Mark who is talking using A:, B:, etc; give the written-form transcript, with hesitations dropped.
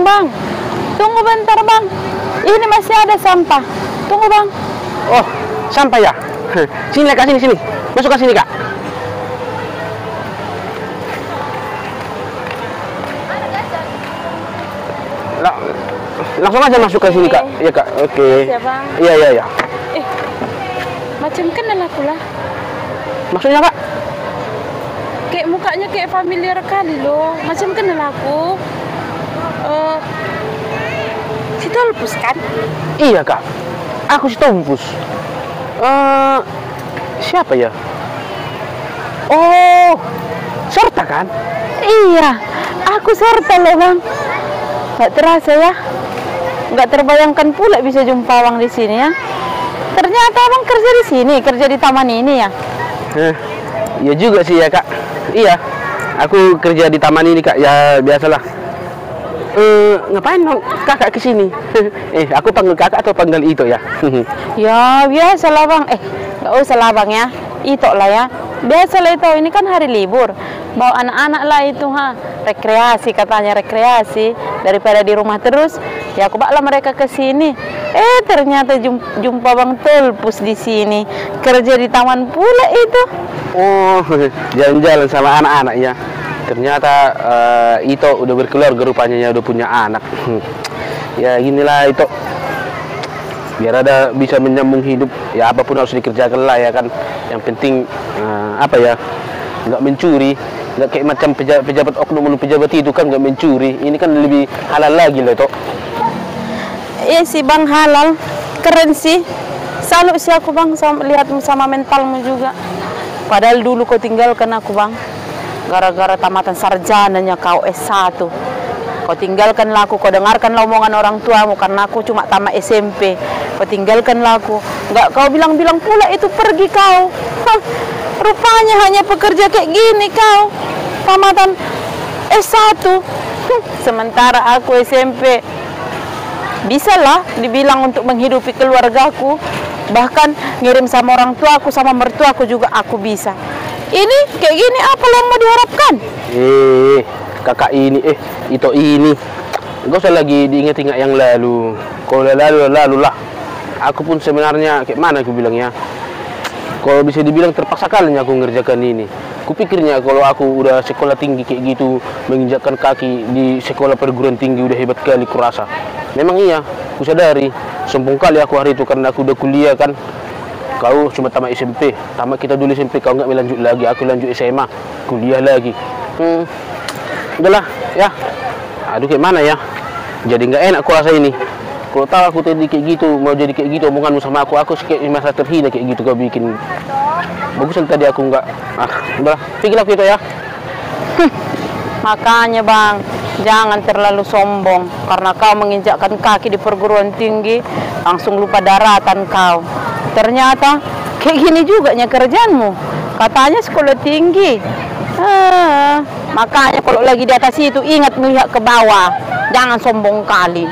A: Bang. Tunggu bentar, Bang. Ini masih ada sampah. Tunggu, Bang.
B: Oh, sampah ya? Sini, Kak, sini. Masukkan sini, Kak. Langsung aja masuk ke sini, Kak. Iya, Kak. Oke.
A: Ya, Bang.
B: Iya.
A: Macam kenal aku lah.
B: Maksudnya, Kak?
A: Kayak mukanya kayak familiar kali loh. Macam kenal aku. Si Tolpus kan?
B: Iya, Kak. Aku si Tompus. Siapa ya? Oh, Serta kan?
A: Iya, aku Serta loh, Bang. Gak terasa ya. Gak terbayangkan pula bisa jumpa Bang di sini ya. Ternyata Bang kerja di sini, kerja di taman ini ya.
B: Iya juga sih ya, Kak. Iya, aku kerja di taman ini, Kak. Ya biasalah. Ngapain Kakak kesini? Aku panggil Kakak atau panggil Ito ya?
A: Ya biasalah Bang. Gak usah lah Bang ya. Ito lah ya. Biasalah itu. Ini kan hari libur. Bawa anak-anak lah itu rekreasi, katanya rekreasi daripada di rumah terus. Ya aku bawa mereka ke sini. Ternyata jumpa Bang Tolpus di sini. Kerja di taman pula itu.
B: Oh, jalan-jalan sama anak-anak ya. Ternyata Ito udah berkeluarga rupanya, ya udah punya anak. Ya ginilah Ito. Biar ada bisa menyambung hidup. Ya apapun harus dikerjakan lah ya kan. Yang penting nggak mencuri. Nggak kayak macam pejabat oknum pejabat itu kan nggak mencuri. Ini kan lebih halal lagi loh Ito.
A: Iya sih Bang, halal. Keren sih. Salut sih aku Bang, lihat sama mentalmu juga. Padahal dulu kau tinggalkan aku Bang. Gara-gara tamatan sarjananya kau S1. Kau tinggalkanlah aku, kau dengarkanlah omongan orang tuamu karena aku cuma tamat SMP. Kau tinggalkanlah aku. Nggak kau bilang-bilang pula itu pergi kau. Rupanya hanya pekerja kayak gini kau. Tamatan S1. Sementara aku SMP. Bisalah dibilang untuk menghidupi keluargaku. Bahkan ngirim sama orang tuaku, sama mertuaku juga aku bisa. Ini kayak gini apa yang mau diharapkan?
B: Kakak ini, Ito ini. Gak usah lagi diingat-ingat yang lalu. Kalau lalu lah. Aku pun sebenarnya kayak mana aku bilangnya. Kalau bisa dibilang terpaksa kalinya aku ngerjakan ini. Kupikirnya kalau aku udah sekolah tinggi kayak gitu, menginjakkan kaki di sekolah perguruan tinggi udah hebat kali kurasa. Memang iya, aku sadari. Sombong kali aku hari itu karena aku udah kuliah kan. Kau cuma tamat SMP, tamat kita dulu SMP, kau nggak melanjut lagi, aku lanjut SMA, kuliah lagi. Udahlah, ya. Aduh kayak mana ya? Jadi nggak enak aku rasa ini. Kalau tahu aku tadi kayak gitu, mau jadi kayak gitu omonganmu sama aku kayak masa terhina kayak gitu kau bikin. Bagusan tadi aku nggak. Udahlah, pikirlah aku itu ya.
A: Makanya Bang, jangan terlalu sombong. Karena kau menginjakkan kaki di perguruan tinggi, langsung lupa daratan kau. Ternyata kayak gini juga kerjaanmu. Katanya sekolah tinggi. Makanya kalau lagi di atas itu ingat melihat ke bawah. Jangan sombong kali.